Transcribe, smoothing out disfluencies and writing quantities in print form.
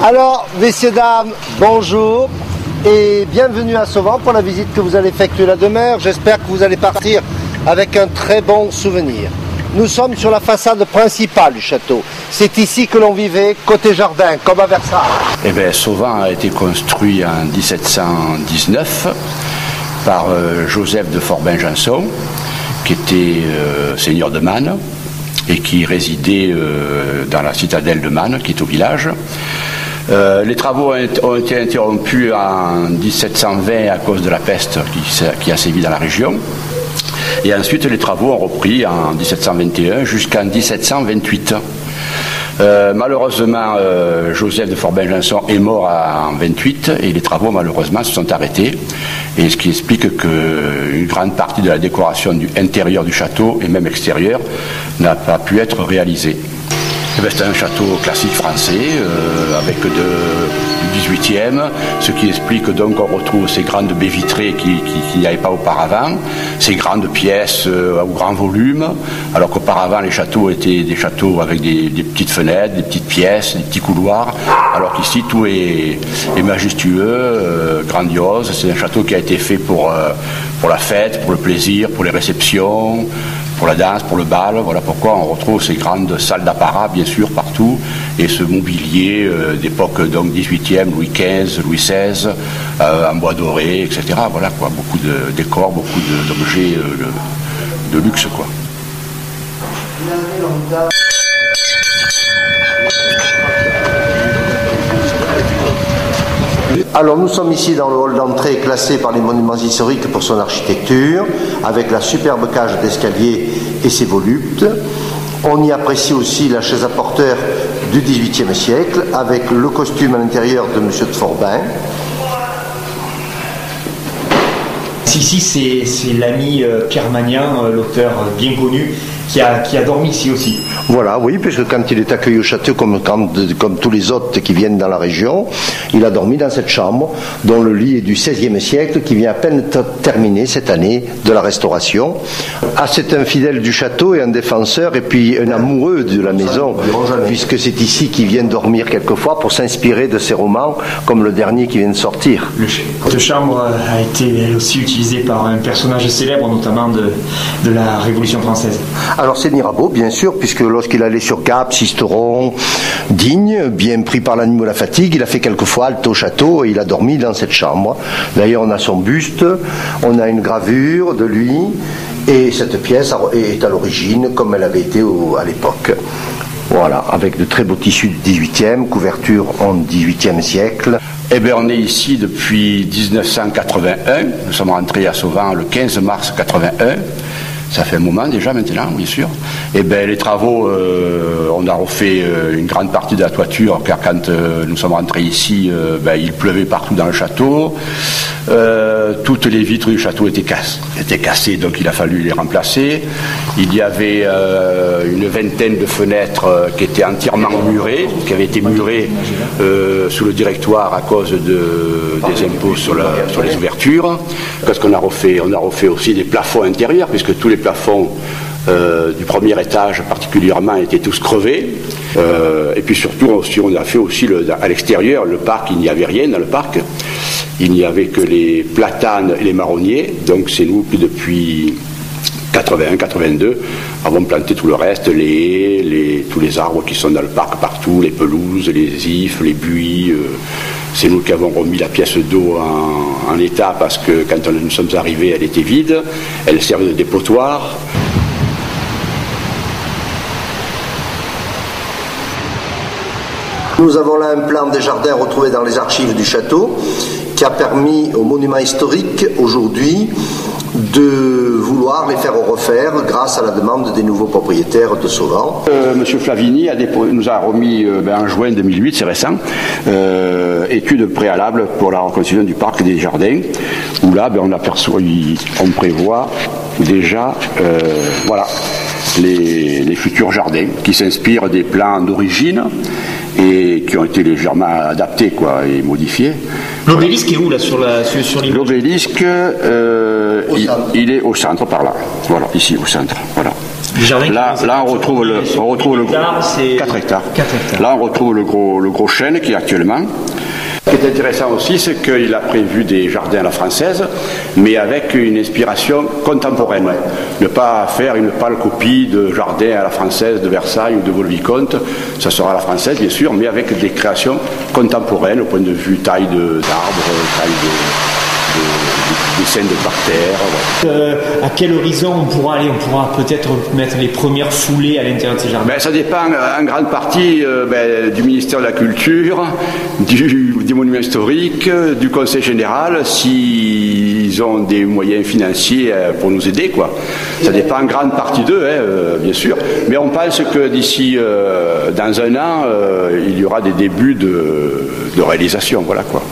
Alors, messieurs, dames, bonjour et bienvenue à Sauvant pour la visite que vous allez effectuer la demeure. J'espère que vous allez partir avec un très bon souvenir. Nous sommes sur la façade principale du château. C'est ici que l'on vivait, côté jardin, comme à Versailles. Eh bien, Sauvant a été construit en 1719 par Joseph de Forbin-Janson, qui était seigneur de Mannes et qui résidait dans la citadelle de Mannes, qui est au village. Les travaux ont été interrompus en 1720 à cause de la peste qui a sévi dans la région. Et ensuite, les travaux ont repris en 1721 jusqu'en 1728. Malheureusement, Joseph de Forbin-Janson est mort en 28 et les travaux, malheureusement, se sont arrêtés. Et ce qui explique qu'une grande partie de la décoration intérieure du château et même extérieure n'a pas pu être réalisée. C'est un château classique français avec du 18e, ce qui explique donc qu'on retrouve ces grandes baies vitrées qu'il n'y avait pas auparavant, ces grandes pièces au grand volume, alors qu'auparavant les châteaux étaient des châteaux avec des petites fenêtres, des petites pièces, des petits couloirs, alors qu'ici tout est majestueux, grandiose. C'est un château qui a été fait pour la fête, pour le plaisir, pour les réceptions, pour la danse, pour le bal. Voilà pourquoi on retrouve ces grandes salles d'apparat, bien sûr, partout, et ce mobilier d'époque donc 18e, Louis XV, Louis XVI, en bois doré, etc. Voilà quoi, beaucoup de décors, beaucoup d'objets de luxe, quoi. Alors nous sommes ici dans le hall d'entrée classé par les monuments historiques pour son architecture, avec la superbe cage d'escalier et ses voluptes. On y apprécie aussi la chaise à porteur du XVIIIe siècle, avec le costume à l'intérieur de M. de Forbin. Ici, c'est l'ami Pierre Magnan, l'auteur bien connu, qui a dormi ici aussi. Voilà, oui, puisque quand il est accueilli au château, comme tous les hôtes qui viennent dans la région, il a dormi dans cette chambre, dont le lit est du XVIe siècle, qui vient à peine terminer cette année de la restauration. Ah, c'est un fidèle du château et un défenseur, et puis un amoureux de la maison, puisque c'est ici qu'il vient dormir quelquefois pour s'inspirer de ses romans, comme le dernier qui vient de sortir. Cette chambre a été elle aussi utilisée par un personnage célèbre, notamment de la Révolution française. Alors c'est Mirabeau, bien sûr, puisque lorsqu'il allait sur Gap, Sisteron, Digne, bien pris par l'anime ou la fatigue, il a fait quelques fois halte au château et il a dormi dans cette chambre. D'ailleurs, on a son buste, on a une gravure de lui, et cette pièce est à l'origine comme elle avait été à l'époque. Voilà, avec de très beaux tissus du 18e, couverture en 18e siècle. Eh bien, on est ici depuis 1981. Nous sommes rentrés à Sauvant le 15 mars 81. Ça fait un moment déjà maintenant, bien sûr. Et bien les travaux, on a refait une grande partie de la toiture, car quand nous sommes rentrés ici, il pleuvait partout dans le château. Toutes les vitres du château étaient cassées, donc il a fallu les remplacer. Il y avait une vingtaine de fenêtres qui étaient entièrement murées, qui avaient été murées sous le directoire à cause des impôts sur les ouvertures. Parce qu'on a refait aussi des plafonds intérieurs, puisque tous les plafonds du premier étage particulièrement étaient tous crevés. Et puis surtout, on a fait aussi à l'extérieur, le parc, il n'y avait rien dans le parc. Il n'y avait que les platanes et les marronniers. Donc c'est nous qui depuis 81-82 avons planté tout le reste, tous les arbres qui sont dans le parc partout, les pelouses, les ifs, les buis. C'est nous qui avons remis la pièce d'eau en état, parce que quand nous sommes arrivés, elle était vide. Elle servait de dépotoir. Nous avons là un plan des jardins retrouvé dans les archives du château, qui a permis aux monuments historiques aujourd'hui de vouloir les faire refaire grâce à la demande des nouveaux propriétaires de Sauvant. Monsieur Flavini nous a remis en juin 2008, c'est récent, étude préalable pour la reconstitution du parc et des jardins, où là on prévoit déjà les futurs jardins qui s'inspirent des plans d'origine et qui ont été légèrement adaptés et modifiés. L'obélisque est où là sur l'image? L'obélisque, il est au centre par là. Voilà, ici au centre. Voilà. Là, on retrouve le 4 hectares. Là, on retrouve le gros chêne qui est actuellement. Ce qui est intéressant aussi, c'est qu'il a prévu des jardins à la française, mais avec une inspiration contemporaine. Ne pas faire une pâle copie de jardins à la française de Versailles ou de Vaux-le-Vicomte, ça sera à la française bien sûr, mais avec des créations contemporaines au point de vue taille d'arbres, taille des scènes de parterre. À quel horizon on pourra aller? On pourra peut-être mettre les premières foulées à l'intérieur de ces jardins. Ça dépend en grande partie du ministère de la Culture, des monuments historiques, du Conseil général, s'ils ont des moyens financiers pour nous aider, quoi. Ça dépend en grande partie d'eux, bien sûr. Mais on pense que d'ici dans un an, il y aura des débuts de réalisation, voilà quoi.